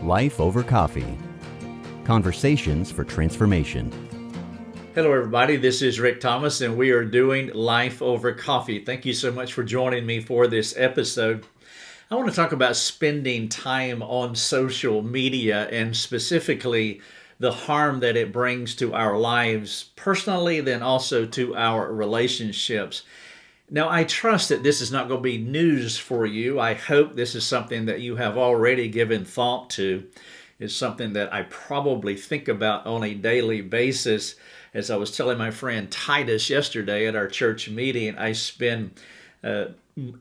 Life Over Coffee. Conversations for Transformation. Hello, everybody. This is Rick Thomas, and we are doing Life Over Coffee. Thank you so much for joining me for this episode. I want to talk about spending time on social media and specifically the harm that it brings to our lives personally, then also to our relationships. Now, I trust that this is not going to be news for you. I hope this is something that you have already given thought to. It's something that I probably think about on a daily basis. As I was telling my friend Titus yesterday at our church meeting, I spend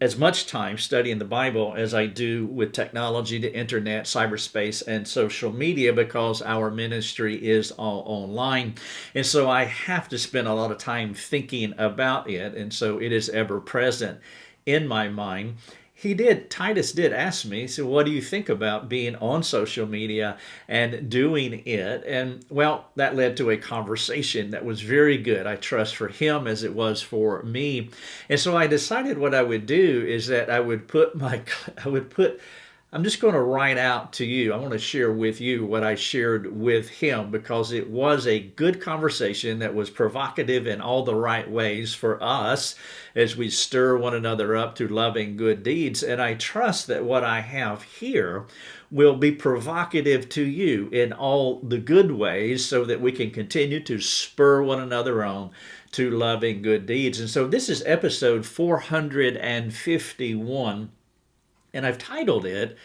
as much time studying the Bible as I do with technology, the internet, cyberspace, and social media because our ministry is all online. And so I have to spend a lot of time thinking about it. And so it is ever present in my mind. Titus did ask me, so what do you think about being on social media and doing it? And well, that led to a conversation that was very good, I trust, for him as it was for me. And so I decided what I would do is that I'm just going to write out to you. I want to share with you what I shared with him because it was a good conversation that was provocative in all the right ways for us as we stir one another up to loving good deeds. And I trust that what I have here will be provocative to you in all the good ways so that we can continue to spur one another on to loving good deeds. And so this is episode 451. And I've titled it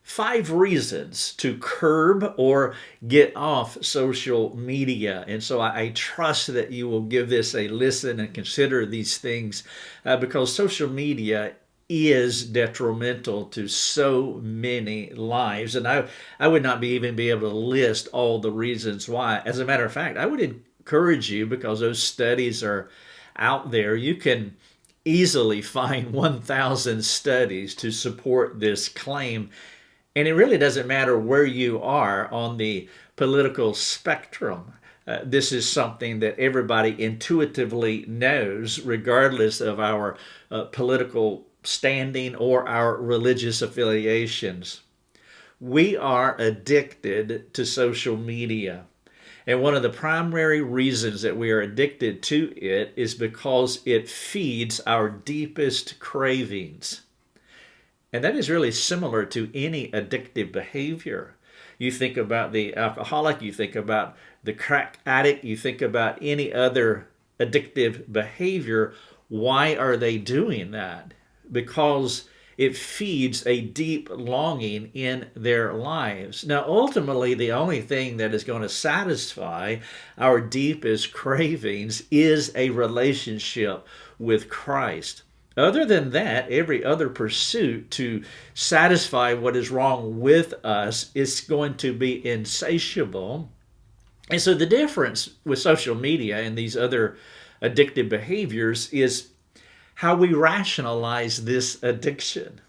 5 Reasons to Curb or Get Off Social Media. And so I trust that you will give this a listen and consider these things because social media is detrimental to so many lives. And I would not even be able to list all the reasons why. As a matter of fact, I would encourage you, because those studies are out there, you can easily find 1,000 studies to support this claim. And it really doesn't matter where you are on the political spectrum. This is something that everybody intuitively knows, regardless of our political standing or our religious affiliations. We are addicted to social media. And one of the primary reasons that we are addicted to it is because it feeds our deepest cravings. And that is really similar to any addictive behavior. You think about the alcoholic, you think about the crack addict, you think about any other addictive behavior. Why are they doing that? Because it feeds a deep longing in their lives. Now, ultimately, the only thing that is going to satisfy our deepest cravings is a relationship with Christ. Other than that, every other pursuit to satisfy what is wrong with us is going to be insatiable. And so the difference with social media and these other addictive behaviors is how we rationalize this addiction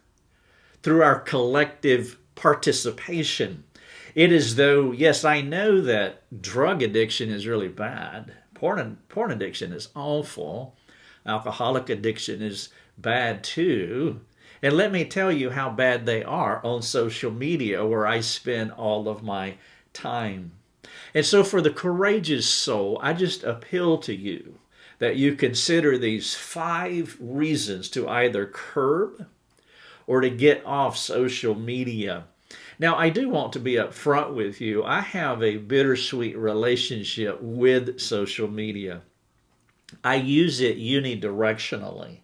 through our collective participation. It is though, yes, I know that drug addiction is really bad. Porn addiction is awful. Alcoholic addiction is bad too. And let me tell you how bad they are on social media, where I spend all of my time. And so for the courageous soul, I just appeal to you that you consider these 5 reasons to either curb or to get off social media. Now, I do want to be upfront with you. I have a bittersweet relationship with social media. I use it unidirectionally.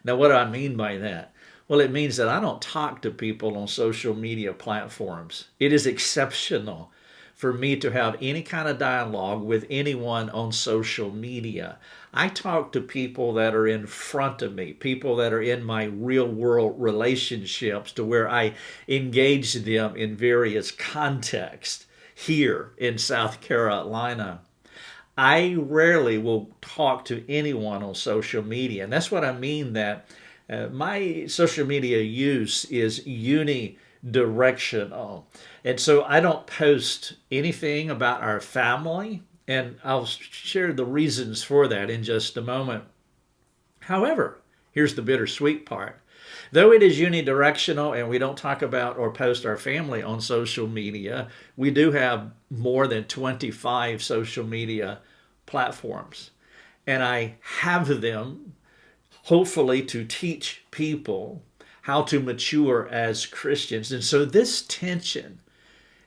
Now, what do I mean by that? Well, it means that I don't talk to people on social media platforms. It is exceptional for me to have any kind of dialogue with anyone on social media. I talk to people that are in front of me, people that are in my real world relationships, to where I engage them in various contexts here in South Carolina. I rarely will talk to anyone on social media. And that's what I mean that my social media use is unidirectional. And so I don't post anything about our family, and I'll share the reasons for that in just a moment. However, here's the bittersweet part. Though it is unidirectional and we don't talk about or post our family on social media, we do have more than 25 social media platforms. And I have them hopefully to teach people how to mature as Christians. And so this tension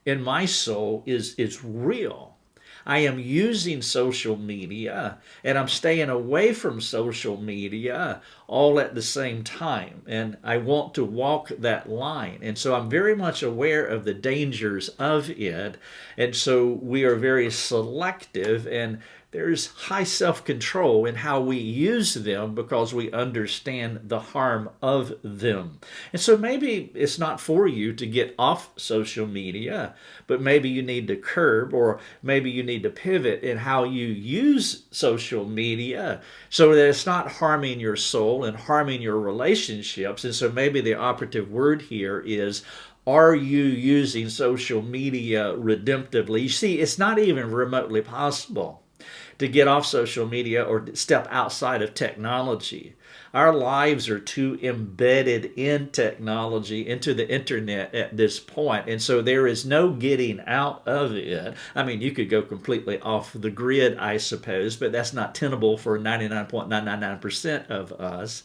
in my soul is real. I am using social media and I'm staying away from social media all at the same time. And I want to walk that line. And so I'm very much aware of the dangers of it. And so we are very selective, and there's high self-control in how we use them because we understand the harm of them. And so maybe it's not for you to get off social media, but maybe you need to curb, or maybe you need to pivot in how you use social media so that it's not harming your soul and harming your relationships. And so maybe the operative word here is, are you using social media redemptively? You see, it's not even remotely possible to get off social media or step outside of technology. Our lives are too embedded in technology, into the internet at this point. And so there is no getting out of it. I mean, you could go completely off the grid, I suppose, but that's not tenable for 99.999% of us.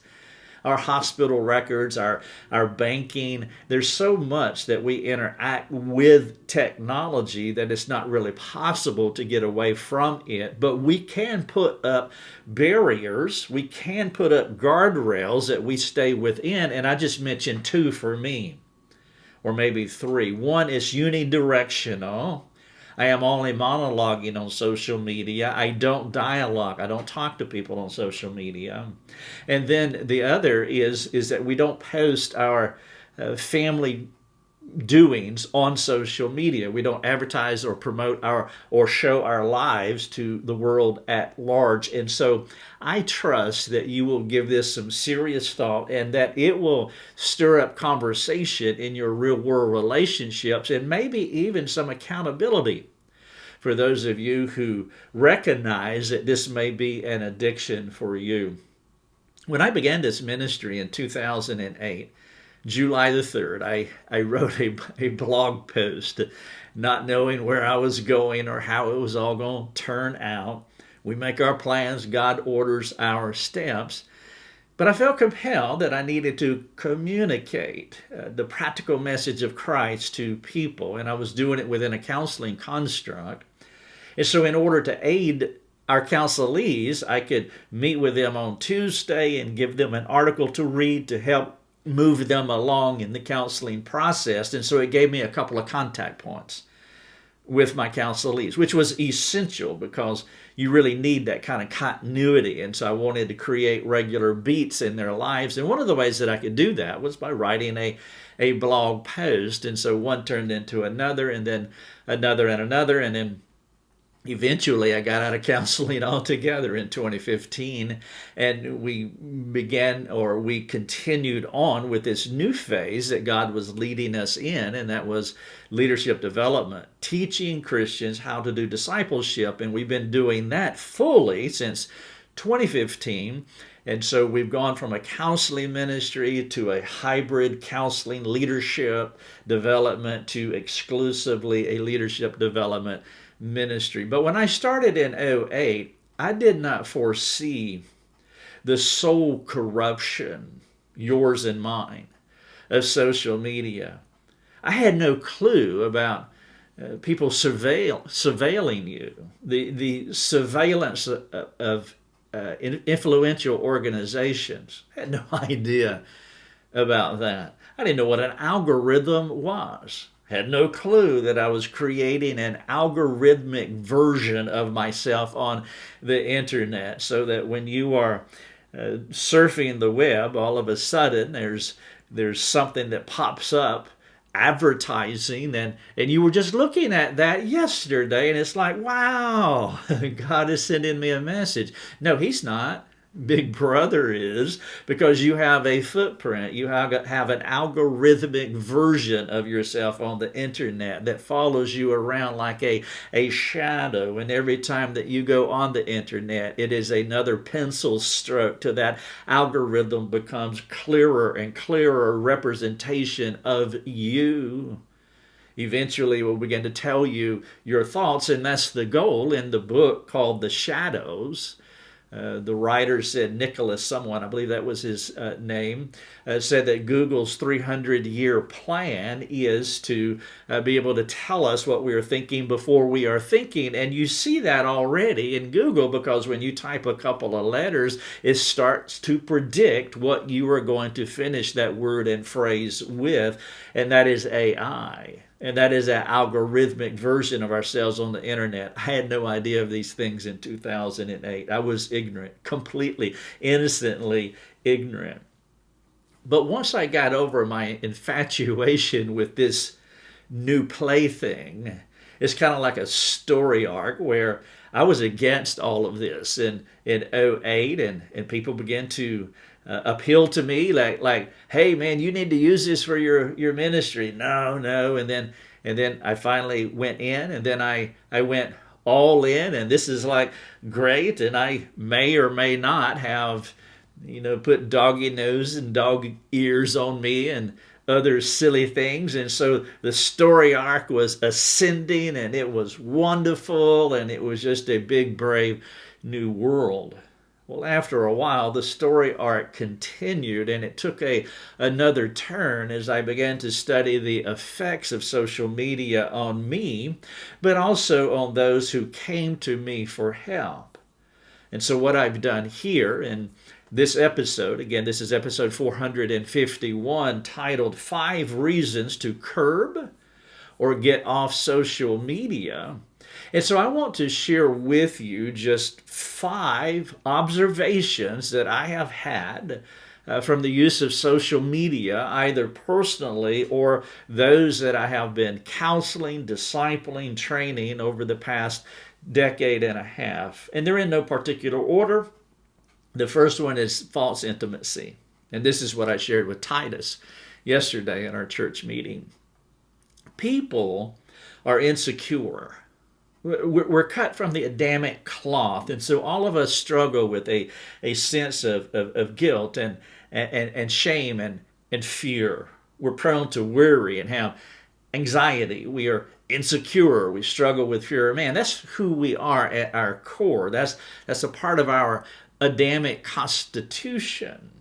Our hospital records, our banking, there's so much that we interact with technology that it's not really possible to get away from it. But we can put up barriers, we can put up guardrails that we stay within. And I just mentioned two for me, or maybe three. One is unidirectional. I am only monologuing on social media. I don't dialogue. I don't talk to people on social media. And then the other is that we don't post our family doings on social media. We don't advertise or promote or show our lives to the world at large. And so I trust that you will give this some serious thought, and that it will stir up conversation in your real world relationships, and maybe even some accountability for those of you who recognize that this may be an addiction for you. When I began this ministry in 2008, July the 3rd, I wrote a blog post, not knowing where I was going or how it was all going to turn out. We make our plans, God orders our steps. But I felt compelled that I needed to communicate the practical message of Christ to people, and I was doing it within a counseling construct. And so in order to aid our counselees, I could meet with them on Tuesday and give them an article to read to help move them along in the counseling process. And so it gave me a couple of contact points with my counselees, which was essential because you really need that kind of continuity. And so I wanted to create regular beats in their lives. And one of the ways that I could do that was by writing a blog post. And so one turned into another, and then another and another. And then eventually I got out of counseling altogether in 2015, and we continued on with this new phase that God was leading us in, and that was leadership development, teaching Christians how to do discipleship. And we've been doing that fully since 2015. And so we've gone from a counseling ministry to a hybrid counseling leadership development to exclusively a leadership development ministry. But when I started in 2008, I did not foresee the soul corruption, yours and mine, of social media. I had no clue about people surveilling you, the surveillance of influential organizations. I had no idea about that. I didn't know what an algorithm was. Had no clue that I was creating an algorithmic version of myself on the internet, so that when you are surfing the web, all of a sudden there's something that pops up, advertising, and you were just looking at that yesterday, and it's like, wow, God is sending me a message. No, he's not. Big Brother is, because you have a footprint. You have an algorithmic version of yourself on the internet that follows you around like a shadow. And every time that you go on the internet, it is another pencil stroke to that algorithm becomes clearer and clearer representation of you. Eventually will begin to tell you your thoughts, and that's the goal in the book called The Shadows. The writer said, Nicholas someone, I believe that was his name, said that Google's 300-year plan is to be able to tell us what we are thinking before we are thinking. And you see that already in Google, because when you type a couple of letters, it starts to predict what you are going to finish that word and phrase with, and that is AI. And that is an algorithmic version of ourselves on the internet. I had no idea of these things in 2008. I was ignorant, completely, innocently ignorant. But once I got over my infatuation with this new plaything, it's kind of like a story arc where I was against all of this in 2008, and people began to appeal to me like, hey man, you need to use this for your ministry. No, and then I finally went in, and then I went all in, and this is like great, and I may or may not have put doggy nose and dog ears on me and other silly things. And so the story arc was ascending, and it was wonderful, and it was just a big brave new world. Well, after a while, the story arc continued, and it took another turn as I began to study the effects of social media on me, but also on those who came to me for help. And so what I've done here in this episode, again, this is episode 451, titled 5 Reasons to Curb or Get Off Social Media. And so I want to share with you just 5 observations that I have had from the use of social media, either personally or those that I have been counseling, discipling, training over the past decade and a half. And they're in no particular order. The first one is false intimacy. And this is what I shared with Titus yesterday in our church meeting. People are insecure. We're cut from the Adamic cloth, and so all of us struggle with a sense of guilt and shame and fear. We're prone to worry and have anxiety. We are insecure. We struggle with fear. Man, that's who we are at our core. That's a part of our Adamic constitution.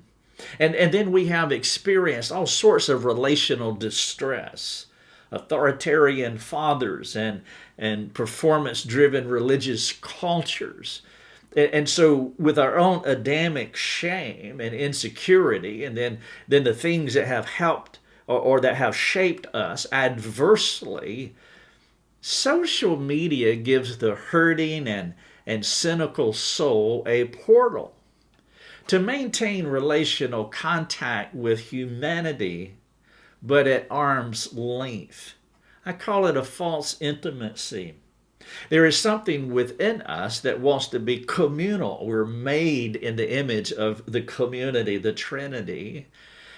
And then we have experienced all sorts of relational distress, authoritarian fathers and performance-driven religious cultures. And so with our own Adamic shame and insecurity, and then the things that have helped or that have shaped us adversely, social media gives the hurting and cynical soul a portal to maintain relational contact with humanity, but at arm's length. I call it a false intimacy. There is something within us that wants to be communal. We're made in the image of the community, the Trinity.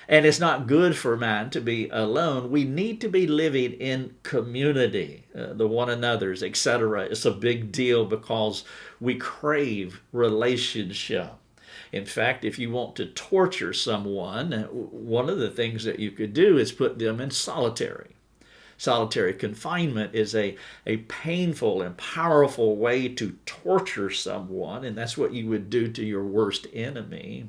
And it's not good for man to be alone. We need to be living in community, the one another's, etc. It's a big deal because we crave relationship. In fact, if you want to torture someone, one of the things that you could do is put them in solitary. Solitary confinement is a painful and powerful way to torture someone, and that's what you would do to your worst enemy.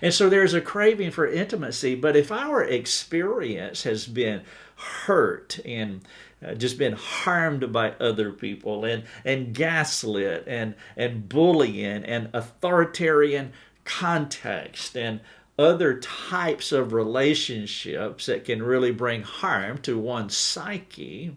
And so there's a craving for intimacy, but if our experience has been hurt and just been harmed by other people and gaslit and bullying and authoritarian context and other types of relationships that can really bring harm to one's psyche,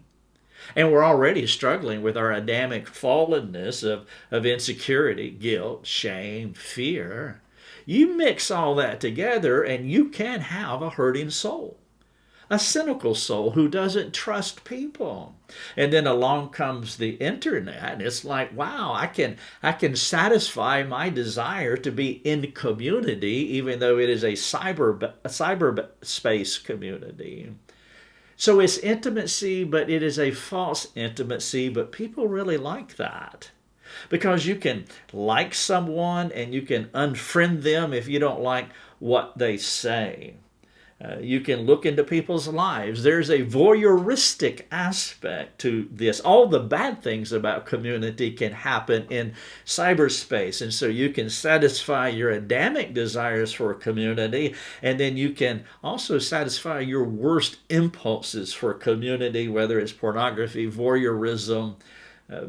and we're already struggling with our Adamic fallenness of insecurity, guilt, shame, fear, you mix all that together and you can have a hurting soul. a cynical soul who doesn't trust people. And then along comes the internet, and it's like, wow, I can satisfy my desire to be in community, even though it is a cyberspace community. So it's intimacy, but it is a false intimacy, but people really like that. Because you can like someone and you can unfriend them if you don't like what they say. You can look into people's lives. There's a voyeuristic aspect to this. All the bad things about community can happen in cyberspace. And so you can satisfy your Adamic desires for community, and then you can also satisfy your worst impulses for community, whether it's pornography, voyeurism,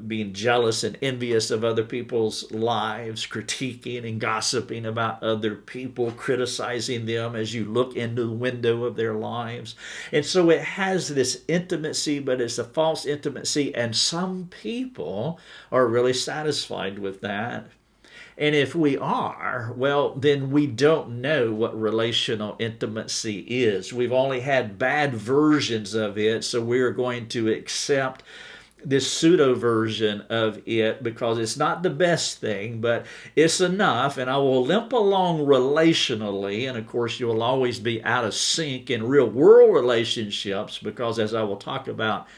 being jealous and envious of other people's lives, critiquing and gossiping about other people, criticizing them as you look into the window of their lives. And so it has this intimacy, but it's a false intimacy, and some people are really satisfied with that. And if we are, well, then we don't know what relational intimacy is. We've only had bad versions of it, so we're going to accept this pseudo version of it because it's not the best thing, but it's enough. And I will limp along relationally. And of course, you will always be out of sync in real world relationships because, as I will talk about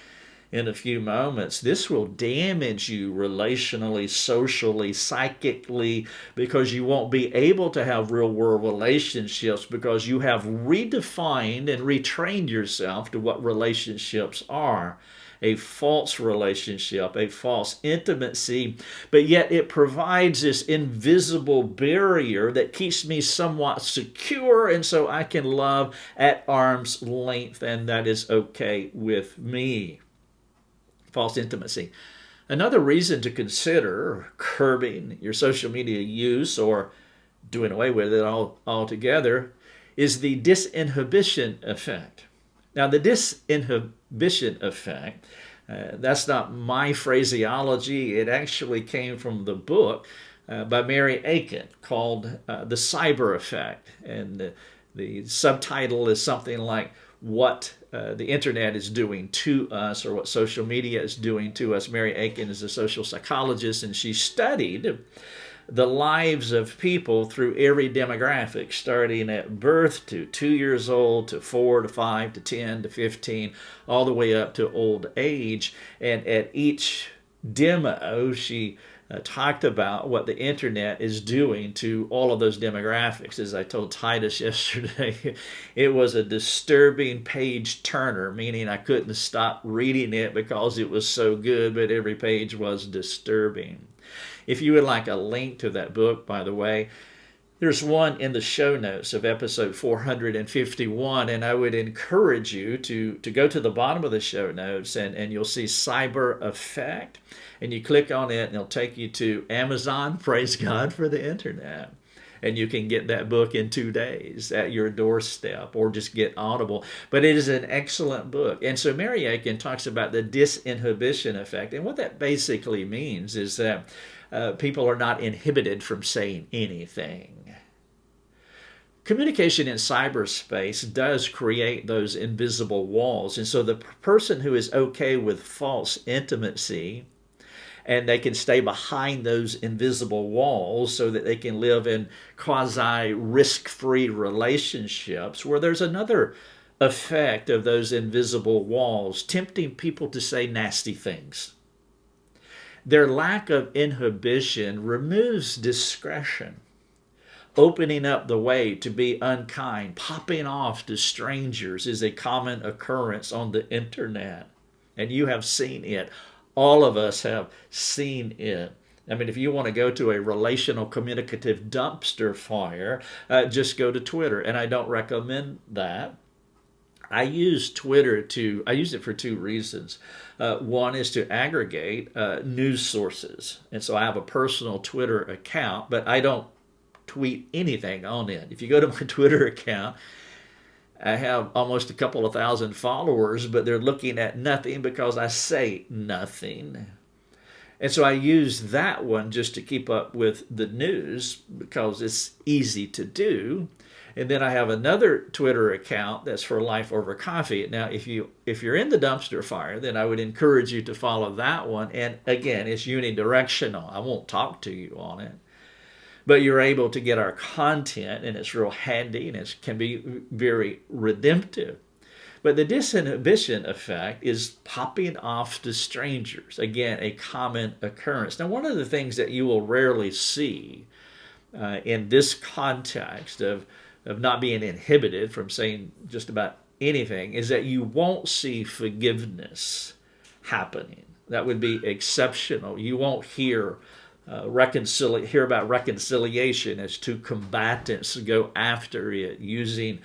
in a few moments, this will damage you relationally, socially, psychically, because you won't be able to have real world relationships because you have redefined and retrained yourself to what relationships are. A false relationship, a false intimacy, but yet it provides this invisible barrier that keeps me somewhat secure, and so I can love at arm's length, and that is okay with me. False intimacy. Another reason to consider curbing your social media use or doing away with it altogether is the disinhibition effect. Now, the disinhibition effect, that's not my phraseology. It actually came from the book by Mary Aiken called The Cyber Effect. And the subtitle is something like What the Internet is Doing to Us, or What Social Media is Doing to Us. Mary Aiken is a social psychologist, and she studied the lives of people through every demographic, starting at birth to 2 years old, to 4 to 5 to 10 to 15, all the way up to old age. And at each demo, she talked about what the internet is doing to all of those demographics. As I told Titus yesterday, it was a disturbing page turner, meaning I couldn't stop reading it because it was so good, but every page was disturbing. If you would like a link to that book, by the way, there's one in the show notes of episode 451, and I would encourage you to go to the bottom of the show notes, and you'll see Cyber Effect, and you click on it, and it'll take you to Amazon. Praise God for the internet. And you can get that book in 2 days at your doorstep, or just get Audible. But it is an excellent book. And so Mary Aiken talks about the disinhibition effect. And what that basically means is that people are not inhibited from saying anything. Communication in cyberspace does create those invisible walls. And so the person who is okay with false intimacy, and they can stay behind those invisible walls so that they can live in quasi-risk-free relationships, where there's another effect of those invisible walls, tempting people to say nasty things. Their lack of inhibition removes discretion, opening up the way to be unkind. Popping off to strangers is a common occurrence on the internet, and you have seen it. All of us have seen it. I mean, if you want to go to a relational communicative dumpster fire, just go to Twitter, and I don't recommend that. I use it for two reasons. One is to aggregate news sources. And so I have a personal Twitter account, but I don't tweet anything on it. If you go to my Twitter account, I have almost a couple of thousand followers, but they're looking at nothing because I say nothing. And so I use that one just to keep up with the news because it's easy to do. And then I have another Twitter account that's for Life Over Coffee. Now, if you're in the dumpster fire, then I would encourage you to follow that one. And again, it's unidirectional. I won't talk to you on it, but you're able to get our content, and it's real handy, and it can be very redemptive. But the disinhibition effect is popping off to strangers. Again, a common occurrence. Now, one of the things that you will rarely see in this context of not being inhibited from saying just about anything is that you won't see forgiveness happening. That would be exceptional. You won't hear about reconciliation as two combatants go after it using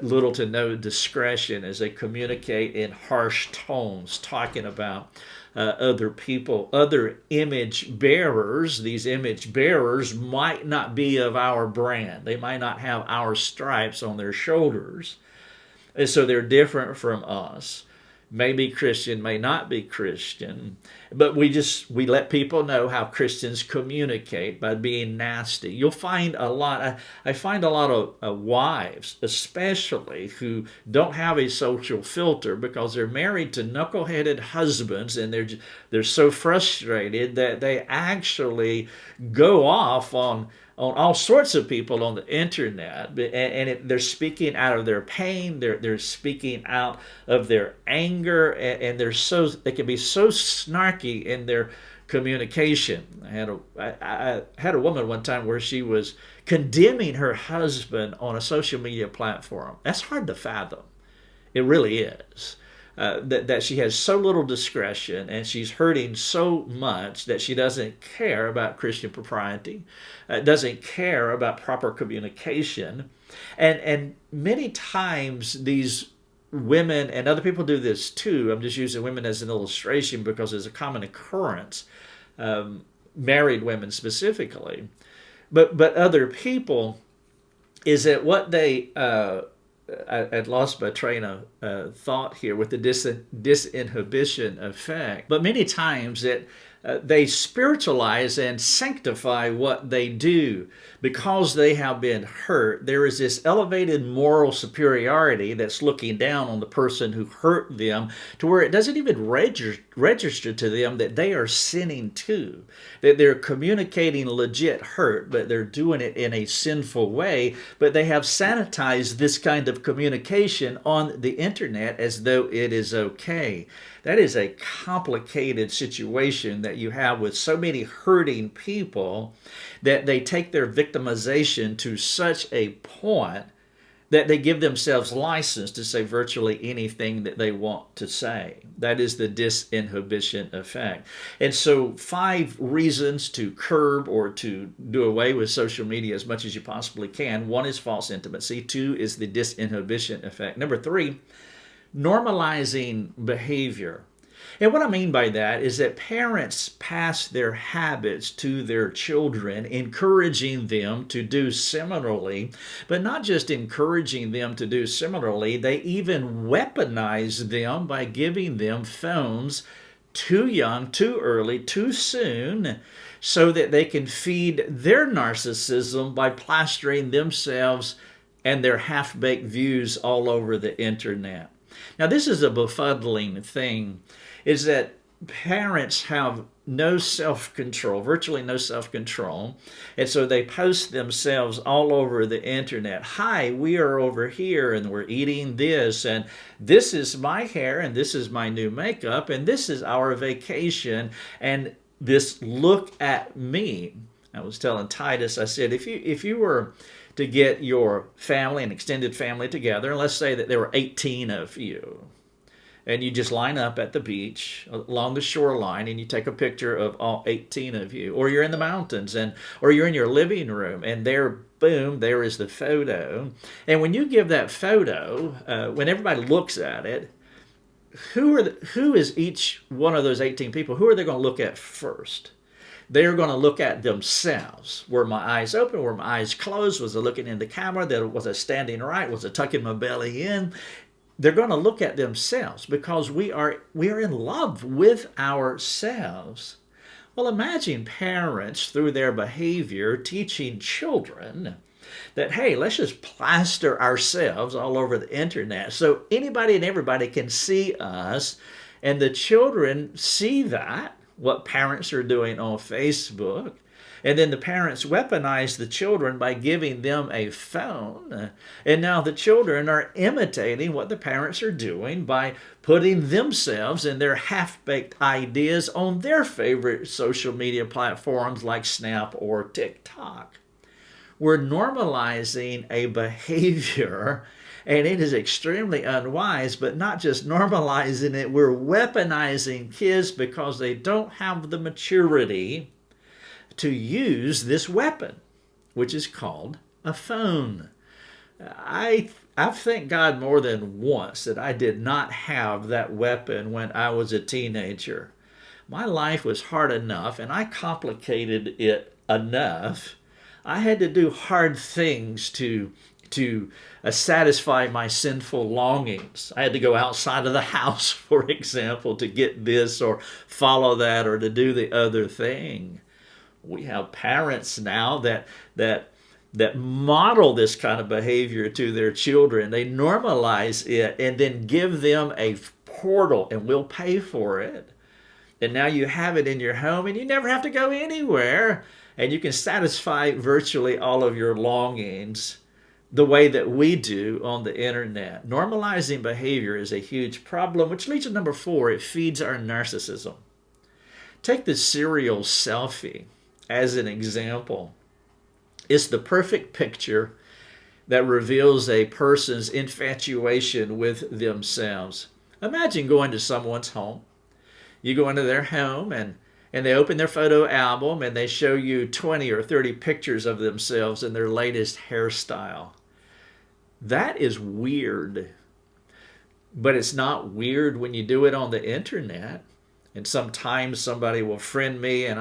little to no discretion as they communicate in harsh tones, talking about other people, other image bearers. These image bearers might not be of our brand. They might not have our stripes on their shoulders. And so they're different from us. May be Christian, may not be Christian, but we let people know how Christians communicate by being nasty. You'll find a lot, I find a lot of wives, especially, who don't have a social filter because they're married to knuckleheaded husbands, and they're so frustrated that they actually go off on all sorts of people on the internet, and they're speaking out of their pain. They're speaking out of their anger, and they can be so snarky in their communication. I had a woman one time where she was condemning her husband on a social media platform. That's hard to fathom. It really is. That she has so little discretion, and she's hurting so much that she doesn't care about Christian propriety, doesn't care about proper communication. And many times these women, and other people do this too, I'm just using women as an illustration because it's a common occurrence, married women specifically, but other people, is that what they I'd lost my train of thought here with the disinhibition effect. But many times they spiritualize and sanctify what they do because they have been hurt. There is this elevated moral superiority that's looking down on the person who hurt them, to where it doesn't even register to them that they are sinning too, that they're communicating legit hurt, but they're doing it in a sinful way. But they have sanitized this kind of communication on the internet as though it is okay. That is a complicated situation that you have with so many hurting people, that they take their victimization to such a point that they give themselves license to say virtually anything that they want to say. That is the disinhibition effect. And so 5 reasons to curb or to do away with social media as much as you possibly can. 1 is false intimacy. 2 is the disinhibition effect. Number 3, normalizing behavior. And what I mean by that is that parents pass their habits to their children, encouraging them to do similarly, but not just encouraging them to do similarly, they even weaponize them by giving them phones too young, too early, too soon, so that they can feed their narcissism by plastering themselves and their half-baked views all over the internet. Now, this is a befuddling thing, is that parents have no self-control, virtually no self-control, and so they post themselves all over the internet. Hi, we are over here, and we're eating this, and this is my hair, and this is my new makeup, and this is our vacation, and this look at me. I was telling Titus, I said, if you were to get your family, an extended family together, and let's say that there were 18 of you, and you just line up at the beach along the shoreline, and you take a picture of all 18 of you, or you're in the mountains, or you're in your living room, and there, boom, there is the photo. And when you give that photo, when everybody looks at it, who is each one of those 18 people? Who are they going to look at first? They're going to look at themselves. Were my eyes open? Were my eyes closed? Was I looking in the camera? Was I standing right? Was I tucking my belly in? They're going to look at themselves because we are in love with ourselves. Well, imagine parents, through their behavior, teaching children that, hey, let's just plaster ourselves all over the internet so anybody and everybody can see us. And the children see that, what parents are doing on Facebook. And then the parents weaponize the children by giving them a phone. And now the children are imitating what the parents are doing by putting themselves and their half-baked ideas on their favorite social media platforms like Snap or TikTok. We're normalizing a behavior, and it is extremely unwise, but not just normalizing it, we're weaponizing kids because they don't have the maturity to use this weapon, which is called a phone. I've thanked God more than once that I did not have that weapon when I was a teenager. My life was hard enough, and I complicated it enough. I had to do hard things to satisfy my sinful longings. I had to go outside of the house, for example, to get this or follow that or to do the other thing. We have parents now that model this kind of behavior to their children. They normalize it and then give them a portal, and we'll pay for it. And now you have it in your home, and you never have to go anywhere, and you can satisfy virtually all of your longings the way that we do on the internet. Normalizing behavior is a huge problem, which leads to number 4. It feeds our narcissism. Take the serial selfie as an example. It's the perfect picture that reveals a person's infatuation with themselves. Imagine going to someone's home. You go into their home and they open their photo album and they show you 20 or 30 pictures of themselves in their latest hairstyle. That is weird. But it's not weird when you do it on the internet. And sometimes somebody will friend me and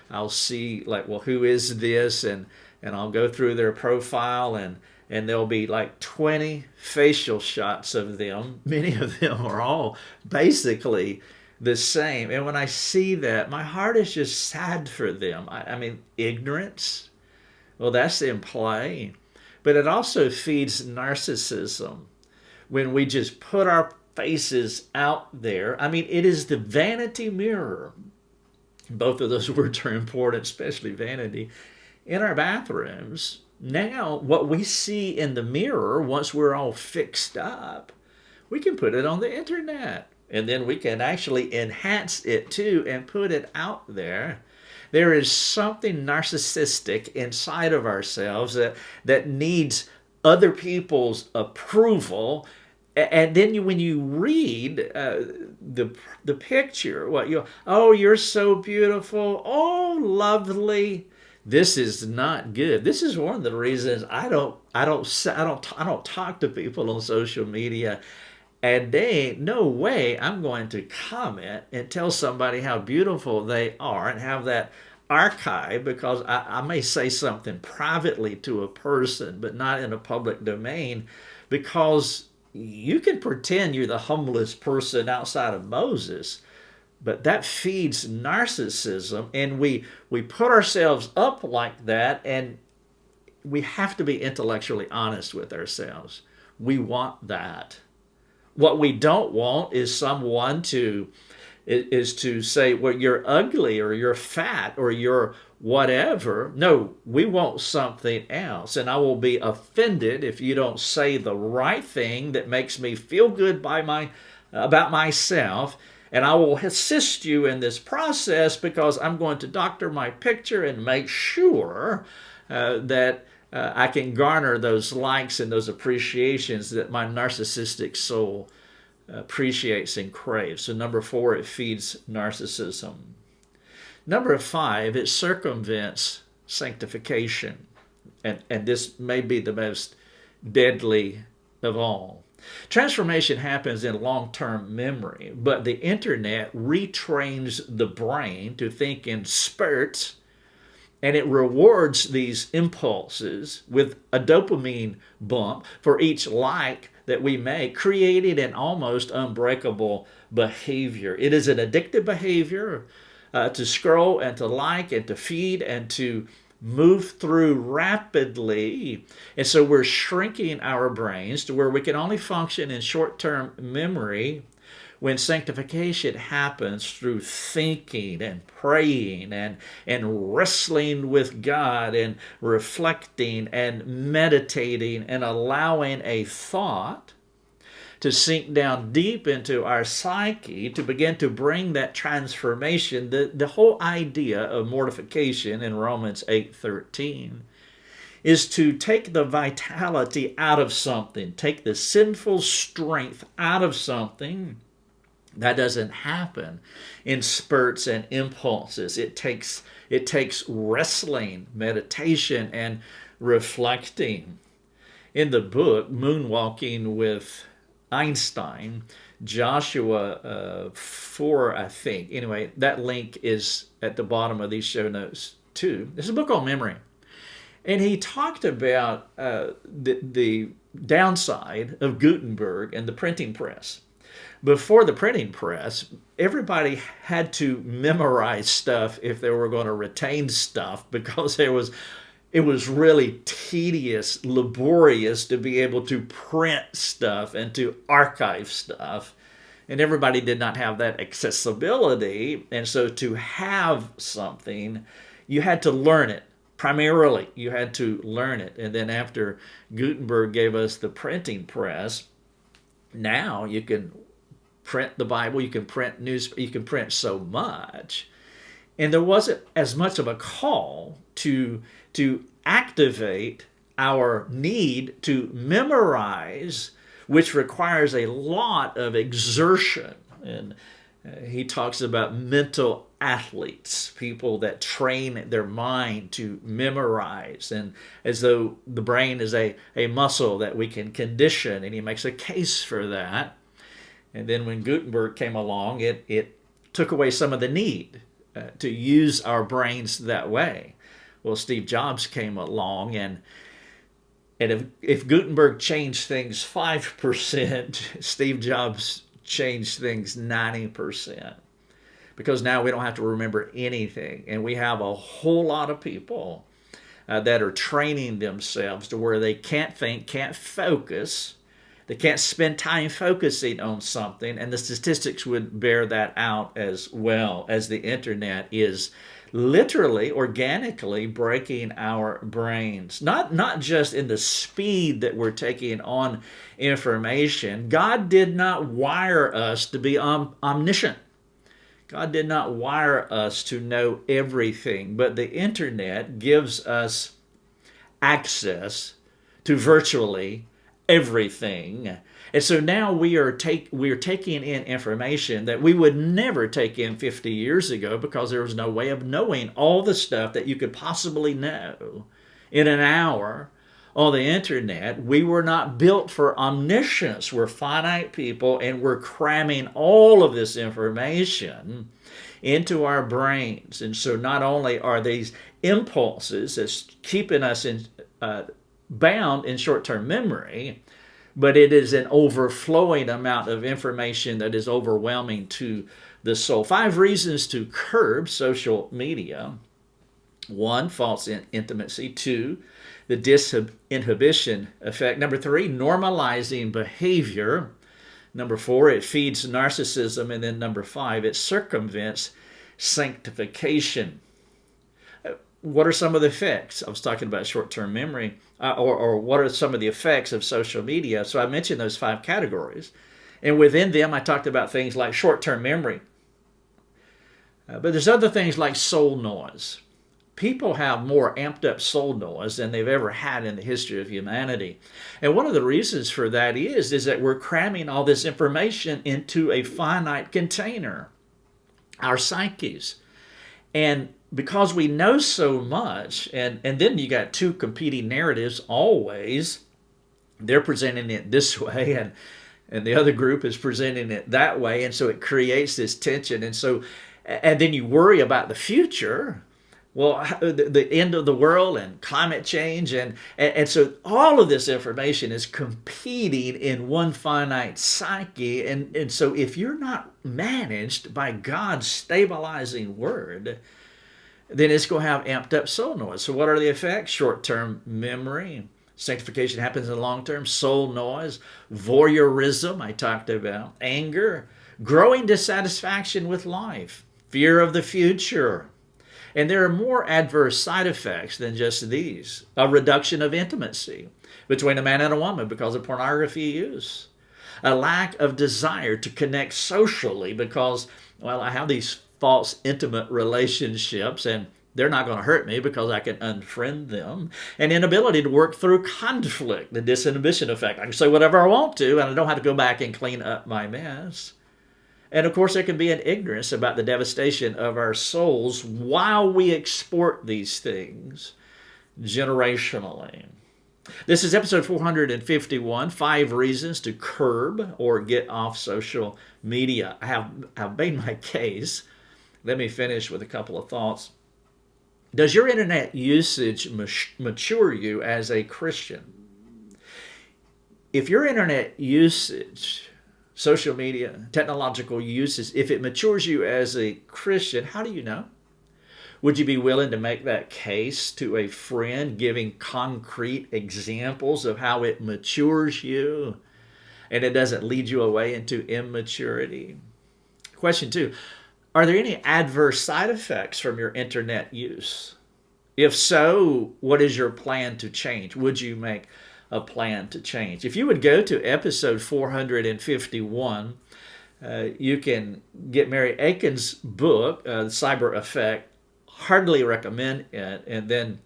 I'll see like, well, who is this? And I'll go through their profile and there'll be like 20 facial shots of them. Many of them are all basically the same. And when I see that, my heart is just sad for them. I mean, ignorance, well, that's in play. But it also feeds narcissism when we just put our faces out there. I mean, it is the vanity mirror. Both of those words are important, especially vanity. In our bathrooms, now what we see in the mirror, once we're all fixed up, we can put it on the internet. And then we can actually enhance it too and put it out there. There is something narcissistic inside of ourselves that needs other people's approval. And then when you read the picture, you're so beautiful, oh, lovely. This is not good. This is one of the reasons I don't talk to people on social media. And they ain't no way I'm going to comment and tell somebody how beautiful they are and have that archive, because I may say something privately to a person, but not in a public domain, because you can pretend you're the humblest person outside of Moses, but that feeds narcissism, and we put ourselves up like that, and we have to be intellectually honest with ourselves. We want that. What we don't want is someone to say, well, you're ugly or you're fat or you're whatever. No, we want something else. And I will be offended if you don't say the right thing that makes me feel good about myself. And I will assist you in this process because I'm going to doctor my picture and make sure that I can garner those likes and those appreciations that my narcissistic soul appreciates and craves. So number 4, it feeds narcissism. Number 5, it circumvents sanctification. And this may be the most deadly of all. Transformation happens in long-term memory, but the internet retrains the brain to think in spurts, and it rewards these impulses with a dopamine bump for each like that we make, creating an almost unbreakable behavior. It is an addictive behavior to scroll and to like and to feed and to move through rapidly. And so we're shrinking our brains to where we can only function in short-term memory when sanctification happens through thinking and praying and wrestling with God and reflecting and meditating and allowing a thought to sink down deep into our psyche to begin to bring that transformation. The whole idea of mortification in Romans 8:13 is to take the vitality out of something, take the sinful strength out of something. That doesn't happen in spurts and impulses. It takes wrestling, meditation, and reflecting. In the book Moonwalking with Einstein, Joshua 4, I think. Anyway, that link is at the bottom of these show notes too. It's a book on memory. And he talked about the downside of Gutenberg and the printing press. Before the printing press, everybody had to memorize stuff if they were going to retain stuff, because it was really tedious, laborious to be able to print stuff and to archive stuff. And everybody did not have that accessibility. And so to have something, you had to learn it. Primarily, you had to learn it. And then after Gutenberg gave us the printing press, now you can print the Bible, you can print news, you can print so much. And there wasn't as much of a call to activate our need to memorize, which requires a lot of exertion. And he talks about mental athletes, people that train their mind to memorize, and as though the brain is a muscle that we can condition, and he makes a case for that. And then when Gutenberg came along, it took away some of the need to use our brains that way. Well, Steve Jobs came along, and if Gutenberg changed things 5%, Steve Jobs changed things 90. Because now we don't have to remember anything. And we have a whole lot of people that are training themselves to where they can't think, can't focus. They can't spend time focusing on something. And the statistics would bear that out, as well as the internet is literally, organically breaking our brains. Not just in the speed that we're taking on information. God did not wire us to be omniscient. God did not wire us to know everything, but the internet gives us access to virtually everything. And so now we are taking in information that we would never take in 50 years ago, because there was no way of knowing all the stuff that you could possibly know in an hour on the internet. We were not built for omniscience. We're finite people, and we're cramming all of this information into our brains. And so not only are these impulses that's keeping us bound in short-term memory, but it is an overflowing amount of information that is overwhelming to the soul. 5 reasons to curb social media. 1, false intimacy. 2, the disinhibition effect. Number 3, normalizing behavior. Number 4, it feeds narcissism. And then number 5, it circumvents sanctification. What are some of the effects? I was talking about short-term memory, or what are some of the effects of social media? So I mentioned those 5 categories. And within them, I talked about things like short-term memory. But there's other things like soul noise. People have more amped up soul noise than they've ever had in the history of humanity. And one of the reasons for that is that we're cramming all this information into a finite container, our psyches. And because we know so much, and then you got 2 competing narratives always. They're presenting it this way, and the other group is presenting it that way. And so it creates this tension. And then you worry about the future. Well, the end of the world and climate change. And so all of this information is competing in one finite psyche. And so if you're not managed by God's stabilizing word, then it's going to have amped up soul noise. So what are the effects? Short-term memory. Sanctification happens in long term. Soul noise. Voyeurism, I talked about. Anger. Growing dissatisfaction with life. Fear of the future. And there are more adverse side effects than just these. A reduction of intimacy between a man and a woman because of pornography use. A lack of desire to connect socially because, well, I have these false intimate relationships and they're not going to hurt me because I can unfriend them. An inability to work through conflict, the disinhibition effect. I can say whatever I want to and I don't have to go back and clean up my mess. And of course, there can be an ignorance about the devastation of our souls while we export these things generationally. This is episode 451, 5 Reasons to Curb or Get Off Social Media. I've made my case. Let me finish with a couple of thoughts. Does your internet usage mature you as a Christian? If your internet usage, social media, technological uses, if it matures you as a Christian, how do you know? Would you be willing to make that case to a friend, giving concrete examples of how it matures you and it doesn't lead you away into immaturity? Question 2, are there any adverse side effects from your internet use? If so, what is your plan to change? Would you make a plan to change? If you would go to episode 451, you can get Mary Aiken's book, Cyber Effect. Hardly recommend it. And then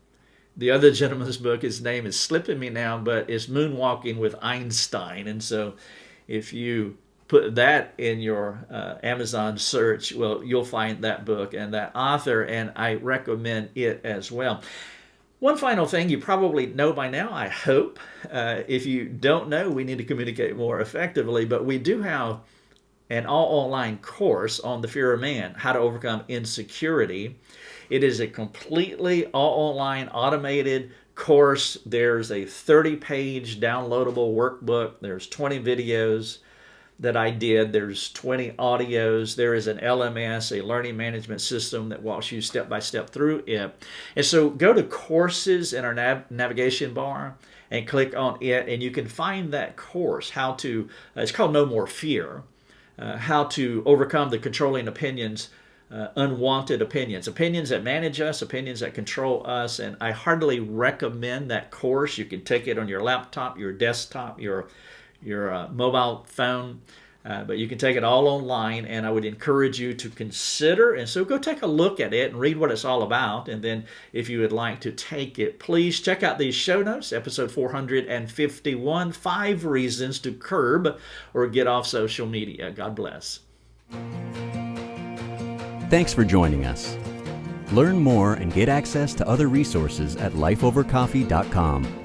the other gentleman's book, his name is slipping me now, but it's Moonwalking with Einstein. And so if you put that in your Amazon search, well, you'll find that book and that author, and I recommend it as well. One final thing you probably know by now, I hope. If you don't know, we need to communicate more effectively, but we do have an all-online course on the fear of man, how to overcome insecurity. It is a completely all-online automated course. There's a 30-page downloadable workbook. There's 20 videos that I did. There's 20 audios. There is an LMS, a learning management system that walks you step by step through it. And so go to courses in our navigation bar and click on it, and you can find that course, how to, it's called No More Fear, how to overcome the controlling opinions, unwanted opinions that manage us, opinions that control us. And I heartily recommend that course. You can take it on your laptop, your desktop, your mobile phone, but you can take it all online, and I would encourage you to consider. And so go take a look at it and read what it's all about. And then if you would like to take it, please check out these show notes, episode 451, 5 Reasons to Curb or Get Off Social Media. God bless. Thanks for joining us. Learn more and get access to other resources at lifeovercoffee.com.